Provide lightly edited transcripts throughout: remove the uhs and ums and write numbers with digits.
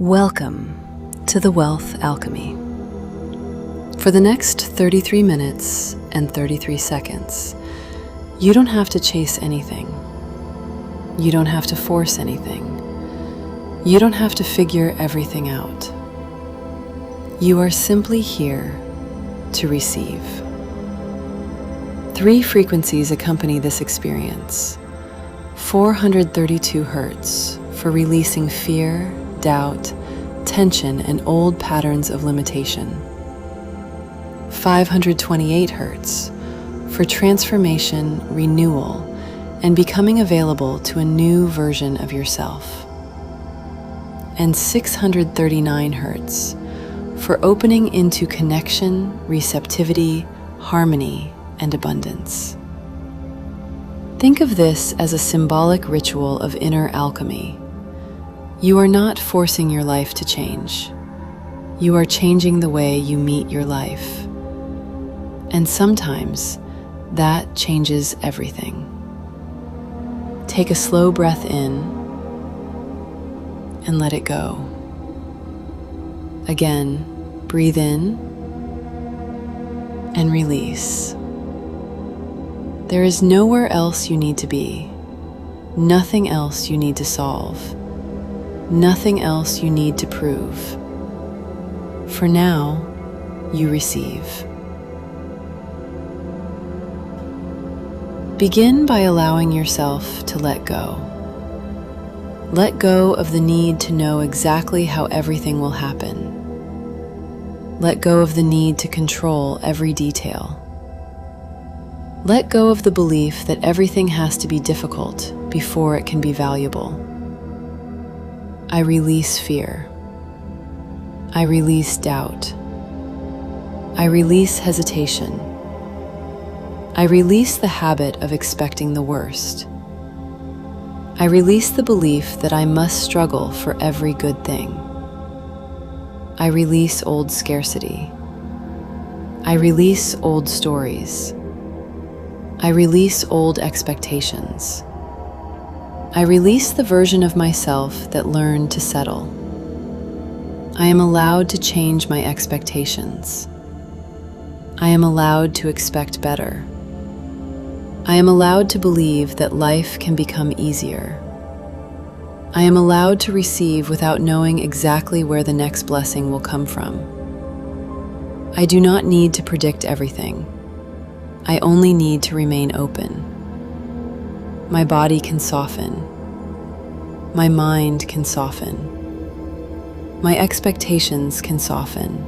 Welcome to the Wealth Alchemy. For the next 33 minutes and 33 seconds, you don't have to chase anything. You don't have to force anything. You don't have to figure everything out. You are simply here to receive. 3 frequencies accompany this experience. 432 Hertz for releasing fear, doubt, tension, and old patterns of limitation. 528 Hertz for transformation, renewal, and becoming available to a new version of yourself. And 639 Hertz for opening into connection, receptivity, harmony, and abundance. Think of this as a symbolic ritual of inner alchemy. You are not forcing your life to change. You are changing the way you meet your life. And sometimes that changes everything. Take a slow breath in and let it go. Again, breathe in and release. There is nowhere else you need to be, nothing else you need to solve, nothing else you need to prove. For now, you receive. Begin by allowing yourself to let go. Let go of the need to know exactly how everything will happen. Let go of the need to control every detail. Let go of the belief that everything has to be difficult before it can be valuable. I release fear. I release doubt. I release hesitation. I release the habit of expecting the worst. I release the belief that I must struggle for every good thing. I release old scarcity. I release old stories. I release old expectations. I release the version of myself that learned to settle. I am allowed to change my expectations. I am allowed to expect better. I am allowed to believe that life can become easier. I am allowed to receive without knowing exactly where the next blessing will come from. I do not need to predict everything. I only need to remain open. My body can soften. My mind can soften. My expectations can soften.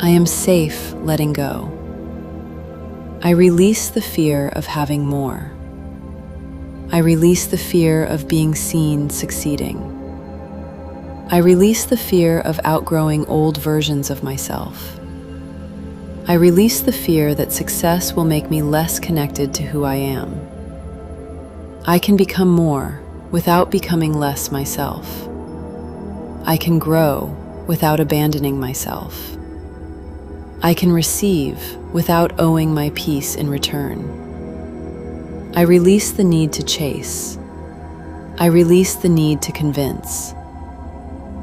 I am safe letting go. I release the fear of having more. I release the fear of being seen succeeding. I release the fear of outgrowing old versions of myself. I release the fear that success will make me less connected to who I am. I can become more without becoming less myself. I can grow without abandoning myself. I can receive without owing my peace in return. I release the need to chase. I release the need to convince.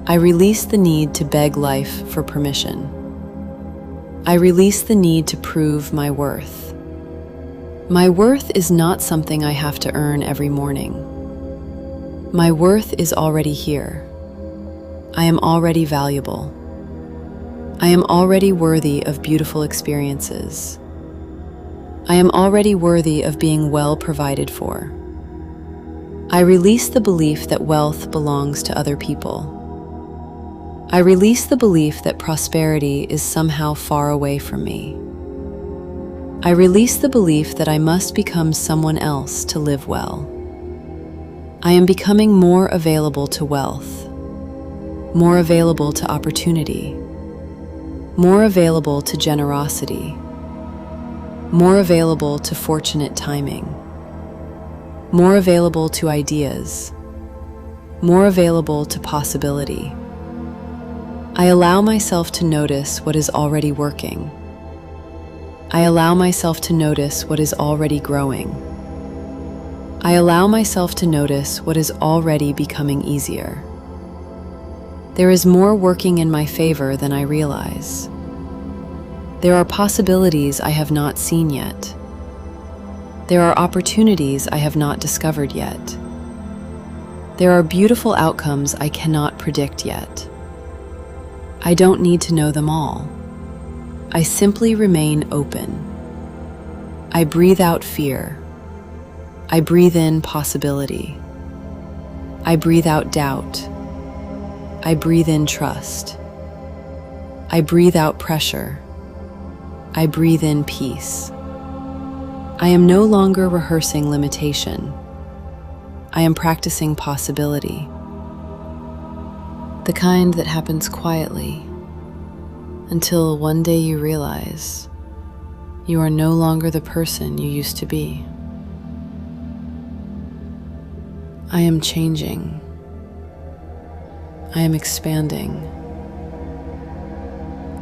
I release the need to beg life for permission. I release the need to prove my worth. My worth is not something I have to earn every morning. My worth is already here. I am already valuable. I am already worthy of beautiful experiences. I am already worthy of being well provided for. I release the belief that wealth belongs to other people. I release the belief that prosperity is somehow far away from me. I release the belief that I must become someone else to live well. I am becoming more available to wealth, more available to opportunity, more available to generosity, more available to fortunate timing, more available to ideas, more available to possibility. I allow myself to notice what is already working. I allow myself to notice what is already growing. I allow myself to notice what is already becoming easier. There is more working in my favor than I realize. There are possibilities I have not seen yet. There are opportunities I have not discovered yet. There are beautiful outcomes I cannot predict yet. I don't need to know them all. I simply remain open. I breathe out fear. I breathe in possibility. I breathe out doubt. I breathe in trust. I breathe out pressure. I breathe in peace. I am no longer rehearsing limitation. I am practicing possibility. The kind that happens quietly until one day you realize you are no longer the person you used to be. I am changing. I am expanding.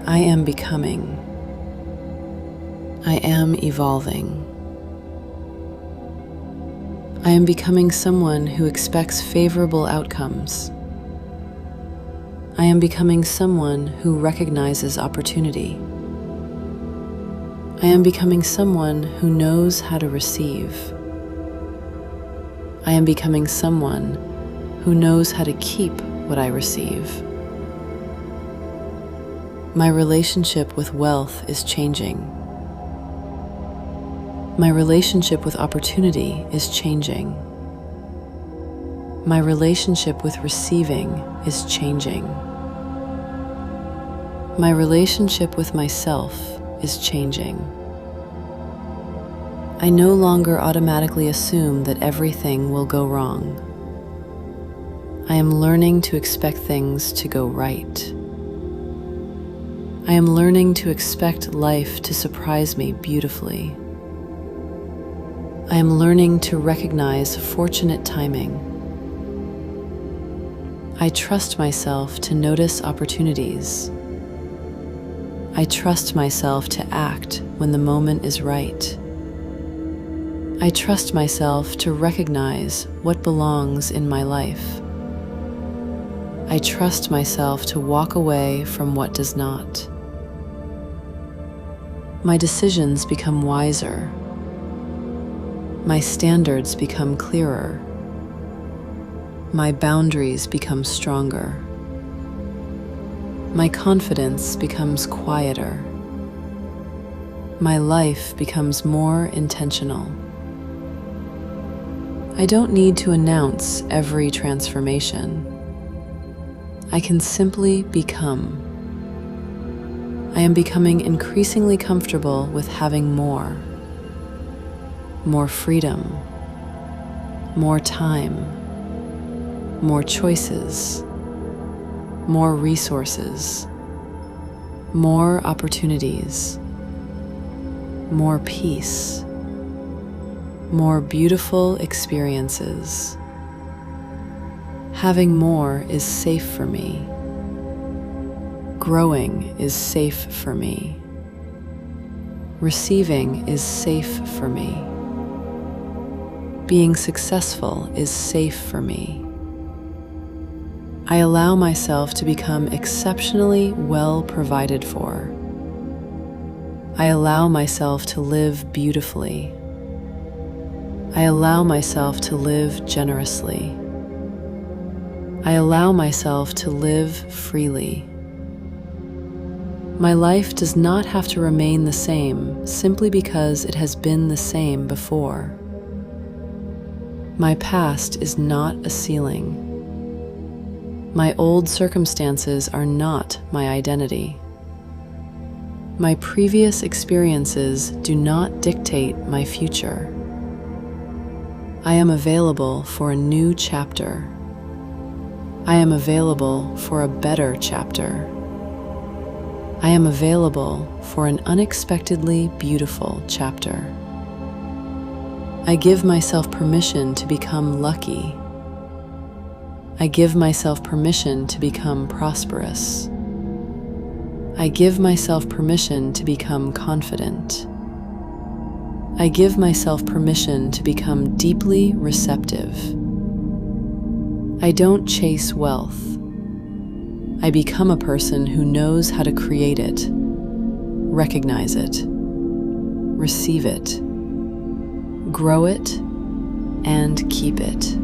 I am becoming. I am evolving. I am becoming someone who expects favorable outcomes. I am becoming someone who recognizes opportunity. I am becoming someone who knows how to receive. I am becoming someone who knows how to keep what I receive. My relationship with wealth is changing. My relationship with opportunity is changing. My relationship with receiving is changing. My relationship with myself is changing. I no longer automatically assume that everything will go wrong. I am learning to expect things to go right. I am learning to expect life to surprise me beautifully. I am learning to recognize fortunate timing. I trust myself to notice opportunities. I trust myself to act when the moment is right. I trust myself to recognize what belongs in my life. I trust myself to walk away from what does not. My decisions become wiser. My standards become clearer. My boundaries become stronger. My confidence becomes quieter. My life becomes more intentional. I don't need to announce every transformation. I can simply become. I am becoming increasingly comfortable with having more. More freedom, more time, more choices, more resources, more opportunities, more peace, more beautiful experiences. Having more is safe for me. Growing is safe for me. Receiving is safe for me. Being successful is safe for me. I allow myself to become exceptionally well provided for. I allow myself to live beautifully. I allow myself to live generously. I allow myself to live freely. My life does not have to remain the same simply because it has been the same before. My past is not a ceiling. My old circumstances are not my identity. My previous experiences do not dictate my future. I am available for a new chapter. I am available for a better chapter. I am available for an unexpectedly beautiful chapter. I give myself permission to become lucky. I give myself permission to become prosperous. I give myself permission to become confident. I give myself permission to become deeply receptive. I don't chase wealth. I become a person who knows how to create it, recognize it, receive it, grow it, and keep it.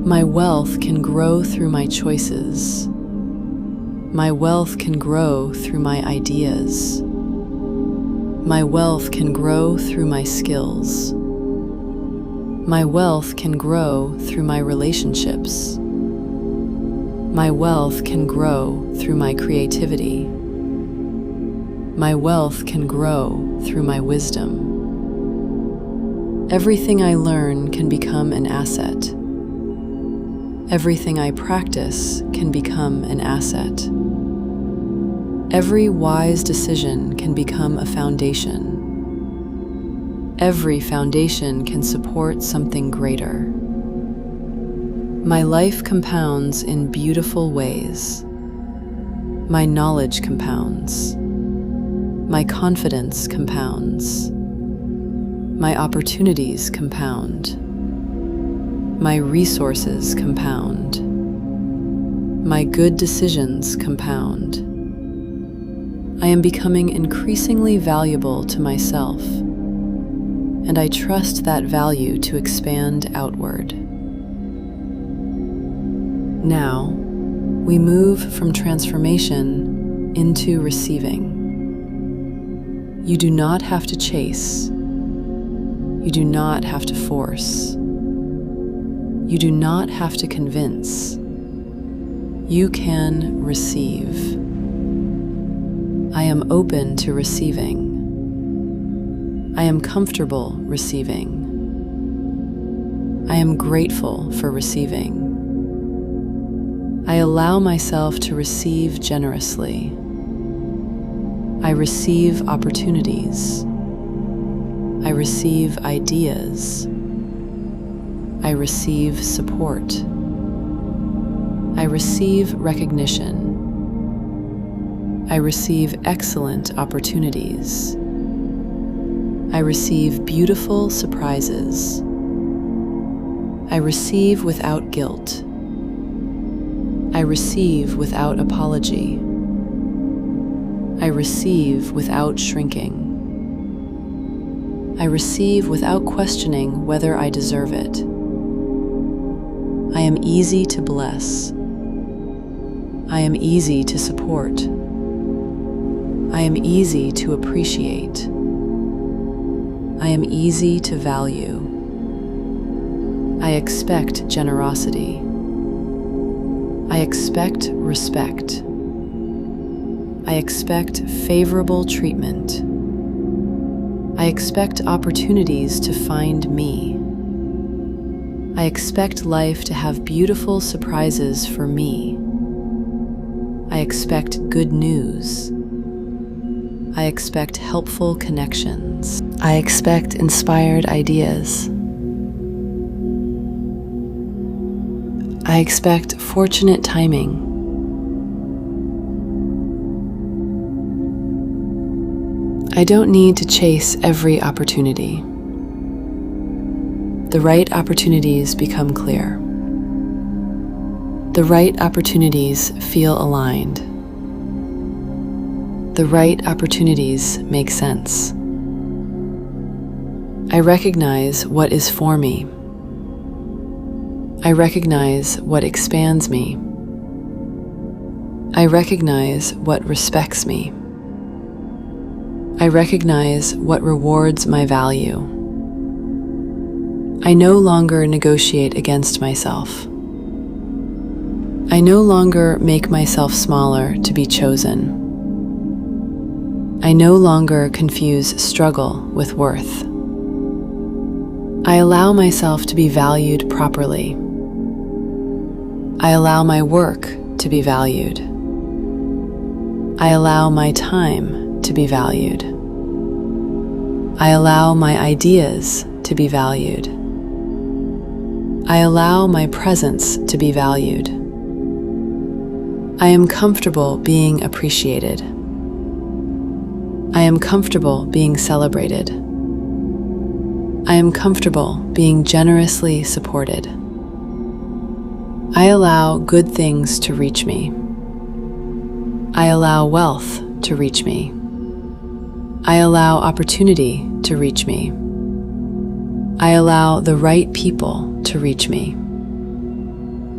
My wealth can grow through my choices. My wealth can grow through my ideas. My wealth can grow through my skills. My wealth can grow through my relationships. My wealth can grow through my creativity. My wealth can grow through my wisdom. Everything I learn can become an asset. Everything I practice can become an asset. Every wise decision can become a foundation. Every foundation can support something greater. My life compounds in beautiful ways. My knowledge compounds. My confidence compounds. My opportunities compound. My resources compound. My good decisions compound. I am becoming increasingly valuable to myself, and I trust that value to expand outward. Now, we move from transformation into receiving. You do not have to chase. You do not have to force. You do not have to convince. You can receive. I am open to receiving. I am comfortable receiving. I am grateful for receiving. I allow myself to receive generously. I receive opportunities. I receive ideas. I receive support. I receive recognition. I receive excellent opportunities. I receive beautiful surprises. I receive without guilt. I receive without apology. I receive without shrinking. I receive without questioning whether I deserve it. I am easy to bless. I am easy to support. I am easy to appreciate. I am easy to value. I expect generosity. I expect respect. I expect favorable treatment. I expect opportunities to find me. I expect life to have beautiful surprises for me. I expect good news. I expect helpful connections. I expect inspired ideas. I expect fortunate timing. I don't need to chase every opportunity. The right opportunities become clear. The right opportunities feel aligned. The right opportunities make sense. I recognize what is for me. I recognize what expands me. I recognize what respects me. I recognize what rewards my value. I no longer negotiate against myself. I no longer make myself smaller to be chosen. I no longer confuse struggle with worth. I allow myself to be valued properly. I allow my work to be valued. I allow my time to be valued. I allow my ideas to be valued. I allow my presence to be valued. I am comfortable being appreciated. I am comfortable being celebrated. I am comfortable being generously supported. I allow good things to reach me. I allow wealth to reach me. I allow opportunity to reach me. I allow the right people to reach me.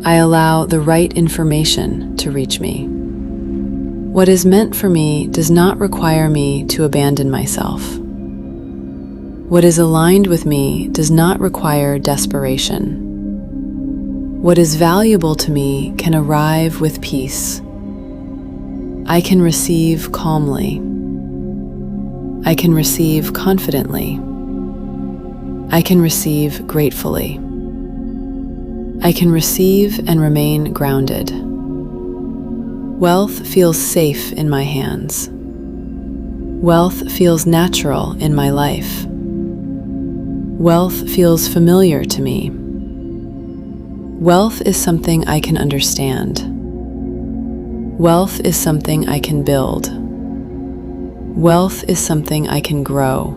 I allow the right information to reach me. What is meant for me does not require me to abandon myself. What is aligned with me does not require desperation. What is valuable to me can arrive with peace. I can receive calmly. I can receive confidently. I can receive gratefully. I can receive and remain grounded. Wealth feels safe in my hands. Wealth feels natural in my life. Wealth feels familiar to me. Wealth is something I can understand. Wealth is something I can build. Wealth is something I can grow.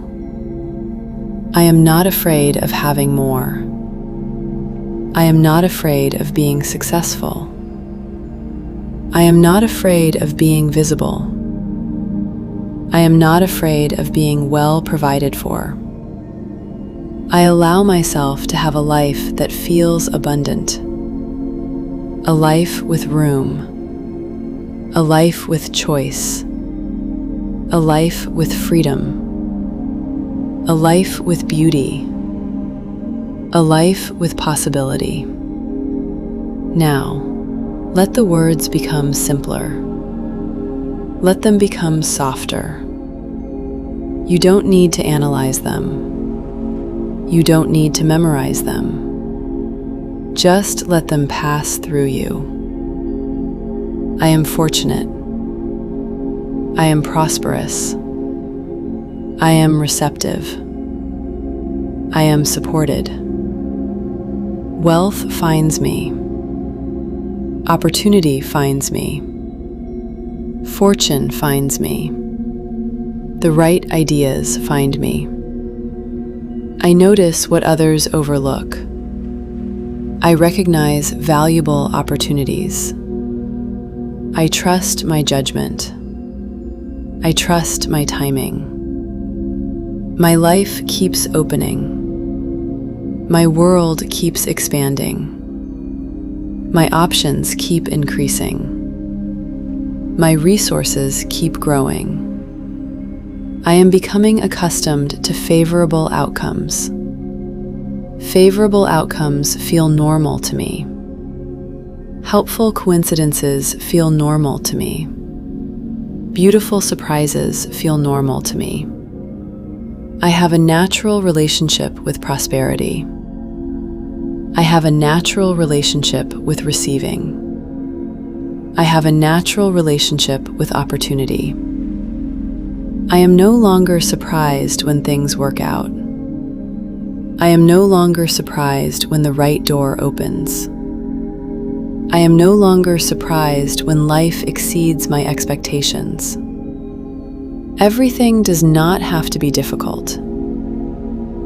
I am not afraid of having more. I am not afraid of being successful. I am not afraid of being visible. I am not afraid of being well provided for. I allow myself to have a life that feels abundant. A life with room. A life with choice. A life with freedom. A life with beauty. A life with possibility. Now, let the words become simpler. Let them become softer. You don't need to analyze them. You don't need to memorize them. Just let them pass through you. I am fortunate. I am prosperous. I am receptive. I am supported. Wealth finds me. Opportunity finds me. Fortune finds me. The right ideas find me. I notice what others overlook. I recognize valuable opportunities. I trust my judgment. I trust my timing. My life keeps opening. My world keeps expanding. My options keep increasing. My resources keep growing. I am becoming accustomed to favorable outcomes. Favorable outcomes feel normal to me. Helpful coincidences feel normal to me. Beautiful surprises feel normal to me. I have a natural relationship with prosperity. I have a natural relationship with receiving. I have a natural relationship with opportunity. I am no longer surprised when things work out. I am no longer surprised when the right door opens. I am no longer surprised when life exceeds my expectations. Everything does not have to be difficult.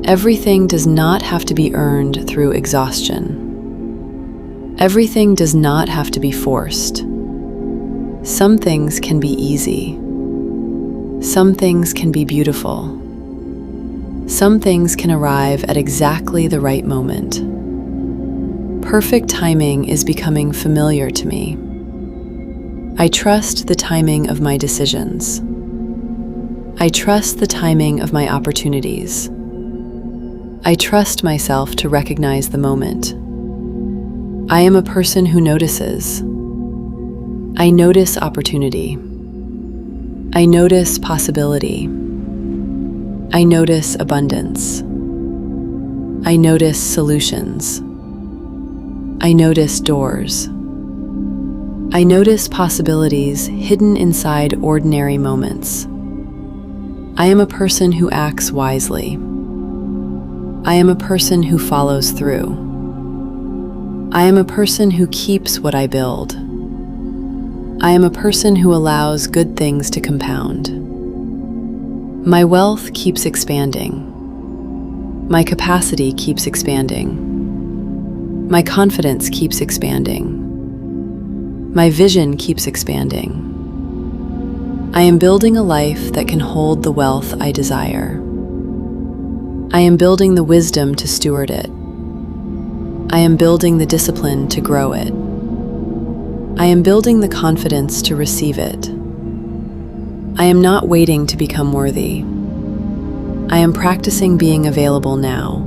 Everything does not have to be earned through exhaustion. Everything does not have to be forced. Some things can be easy. Some things can be beautiful. Some things can arrive at exactly the right moment. Perfect timing is becoming familiar to me. I trust the timing of my decisions. I trust the timing of my opportunities. I trust myself to recognize the moment. I am a person who notices. I notice opportunity. I notice possibility. I notice abundance. I notice solutions. I notice doors. I notice possibilities hidden inside ordinary moments. I am a person who acts wisely. I am a person who follows through. I am a person who keeps what I build. I am a person who allows good things to compound. My wealth keeps expanding. My capacity keeps expanding. My confidence keeps expanding. My vision keeps expanding. I am building a life that can hold the wealth I desire. I am building the wisdom to steward it. I am building the discipline to grow it. I am building the confidence to receive it. I am not waiting to become worthy. I am practicing being available now.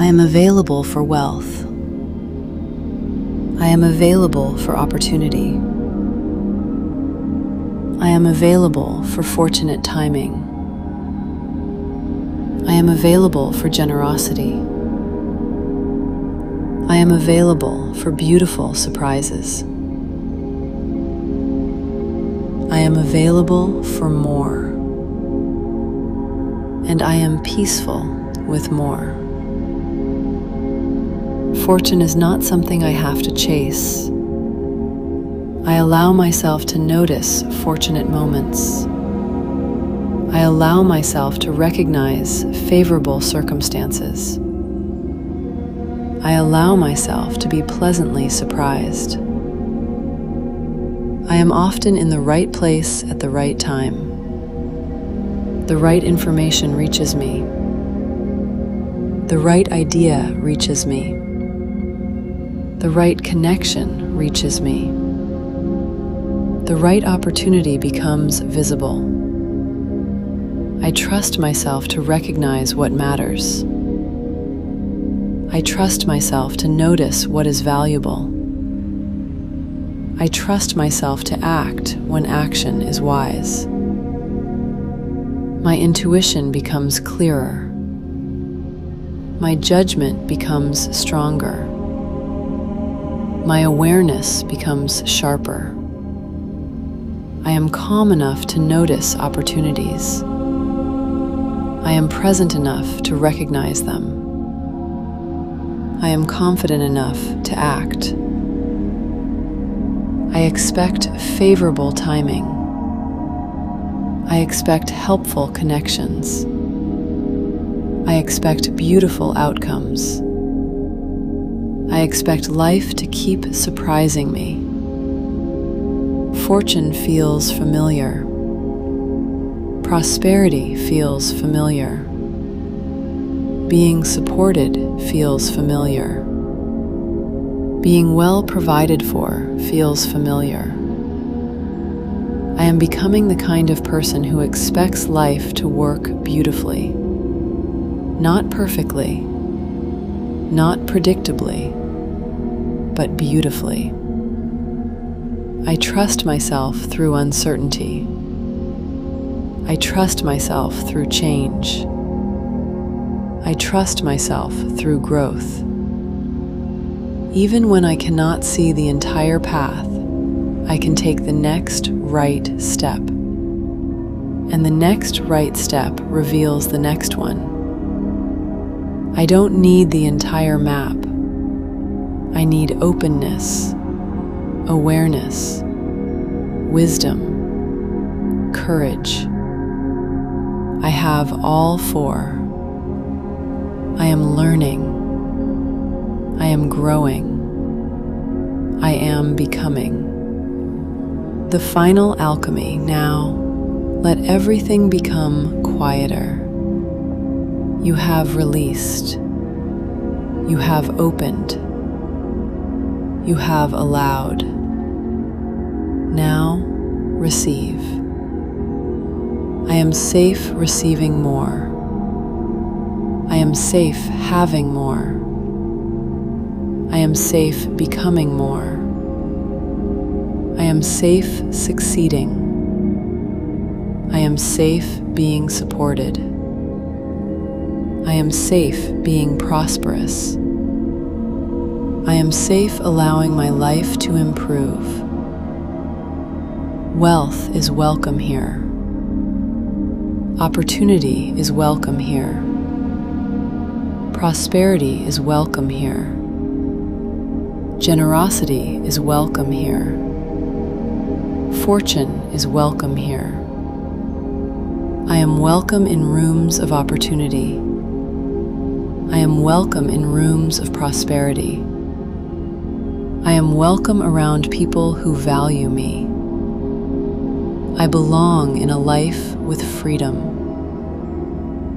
I am available for wealth. I am available for opportunity. I am available for fortunate timing. I am available for generosity. I am available for beautiful surprises. I am available for more. And I am peaceful with more. Fortune is not something I have to chase. I allow myself to notice fortunate moments. I allow myself to recognize favorable circumstances. I allow myself to be pleasantly surprised. I am often in the right place at the right time. The right information reaches me. The right idea reaches me. The right connection reaches me. The right opportunity becomes visible. I trust myself to recognize what matters. I trust myself to notice what is valuable. I trust myself to act when action is wise. My intuition becomes clearer. My judgment becomes stronger. My awareness becomes sharper. I am calm enough to notice opportunities. I am present enough to recognize them. I am confident enough to act. I expect favorable timing. I expect helpful connections. I expect beautiful outcomes. I expect life to keep surprising me. Fortune feels familiar. Prosperity feels familiar. Being supported feels familiar. Being well provided for feels familiar. I am becoming the kind of person who expects life to work beautifully. Not perfectly, not predictably, but beautifully. I trust myself through uncertainty. I trust myself through change. I trust myself through growth. Even when I cannot see the entire path, I can take the next right step. And the next right step reveals the next one. I don't need the entire map. I need openness, awareness, wisdom, courage. I have all four. I am learning. I am growing. I am becoming. The final alchemy now. Let everything become quieter. You have released. You have opened. You have allowed. Now, receive. I am safe receiving more. I am safe having more. I am safe becoming more. I am safe succeeding. I am safe being supported. I am safe being prosperous. I am safe allowing my life to improve. Wealth is welcome here. Opportunity is welcome here. Prosperity is welcome here. Generosity is welcome here. Fortune is welcome here. I am welcome in rooms of opportunity. I am welcome in rooms of prosperity. I am welcome around people who value me. I belong in a life with freedom.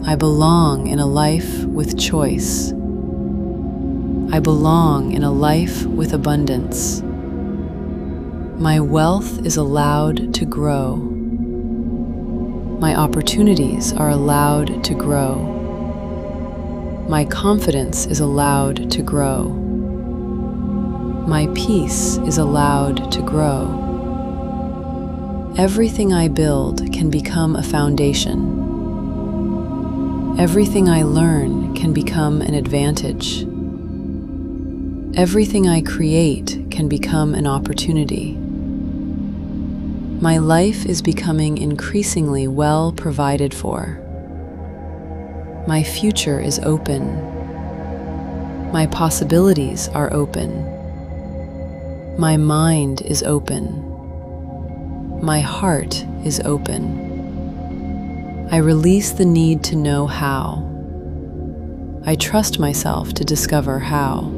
I belong in a life with choice. I belong in a life with abundance. My wealth is allowed to grow. My opportunities are allowed to grow. My confidence is allowed to grow. My peace is allowed to grow. Everything I build can become a foundation. Everything I learn can become an advantage. Everything I create can become an opportunity. My life is becoming increasingly well provided for. My future is open. My possibilities are open. My mind is open. My heart is open. I release the need to know how. I trust myself to discover how.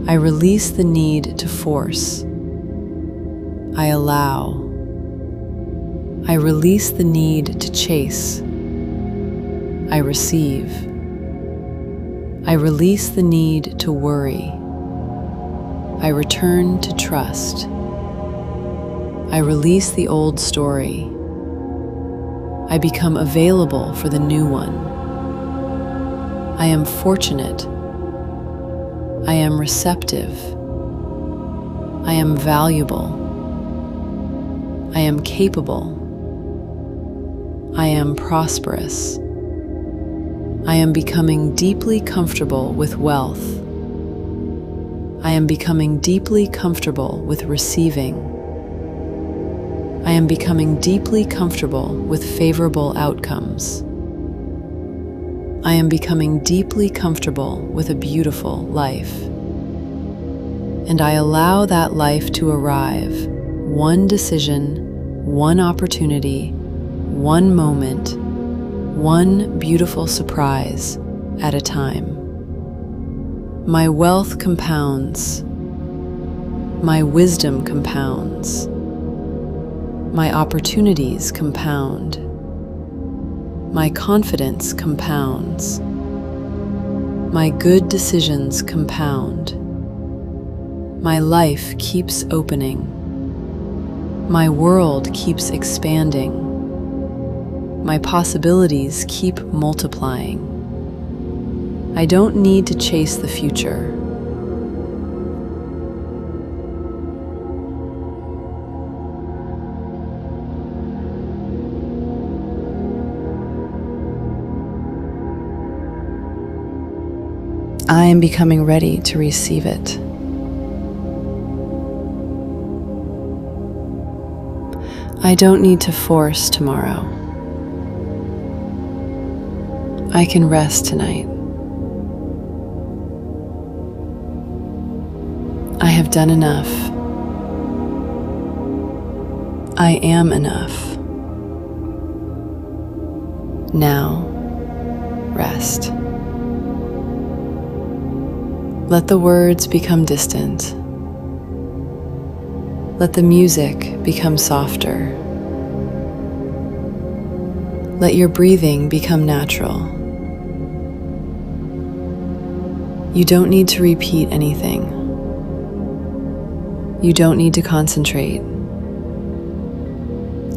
I release the need to force. I allow. I release the need to chase. I receive. I release the need to worry. I return to trust. I release the old story. I become available for the new one. I am fortunate. I am receptive. I am valuable. I am capable. I am prosperous. I am becoming deeply comfortable with wealth. I am becoming deeply comfortable with receiving. I am becoming deeply comfortable with favorable outcomes. I am becoming deeply comfortable with a beautiful life. And I allow that life to arrive, one decision, one opportunity, one moment, one beautiful surprise at a time. My wealth compounds. My wisdom compounds. My opportunities compound. My confidence compounds. My good decisions compound. My life keeps opening. My world keeps expanding. My possibilities keep multiplying. I don't need to chase the future. I am becoming ready to receive it. I don't need to force tomorrow. I can rest tonight. I have done enough. I am enough. Now, rest. Let the words become distant. Let the music become softer. Let your breathing become natural. You don't need to repeat anything. You don't need to concentrate.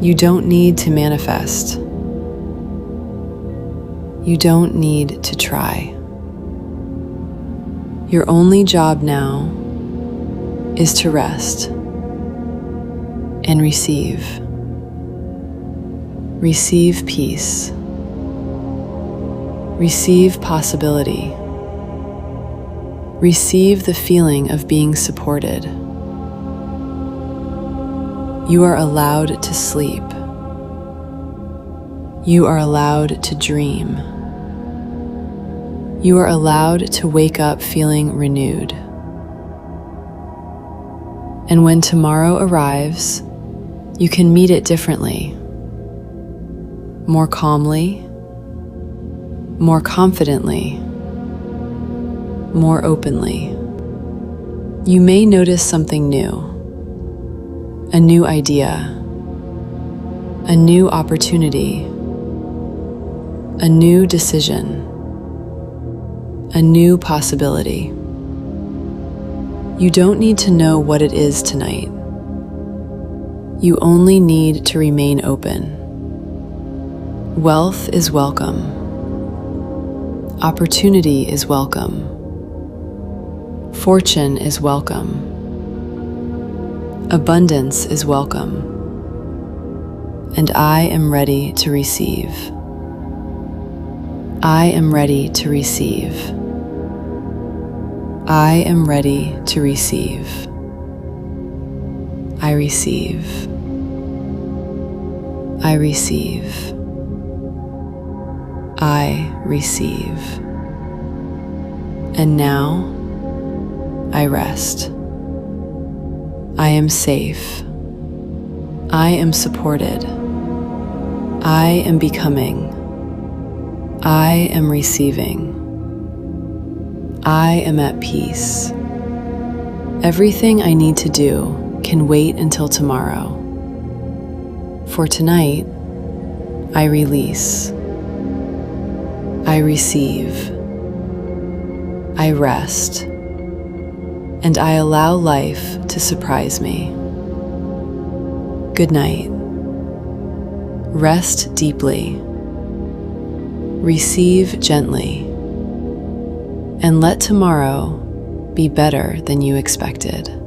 You don't need to manifest. You don't need to try. Your only job now is to rest and receive. Receive peace. Receive possibility. Receive the feeling of being supported. You are allowed to sleep. You are allowed to dream. You are allowed to wake up feeling renewed. And when tomorrow arrives, you can meet it differently, more calmly, more confidently, more openly. You may notice something new, a new idea, a new opportunity, a new decision, a new possibility. You don't need to know what it is tonight. You only need to remain open. Wealth is welcome. Opportunity is welcome. Fortune is welcome. Abundance is welcome. And I am ready to receive. I am ready to receive. I am ready to receive. I receive. I receive. I receive. And now, I rest. I am safe. I am supported. I am becoming. I am receiving. I am at peace. Everything I need to do can wait until tomorrow. For tonight, I release. I receive. I rest. And I allow life to surprise me. Good night. Rest deeply. Receive gently. And let tomorrow be better than you expected.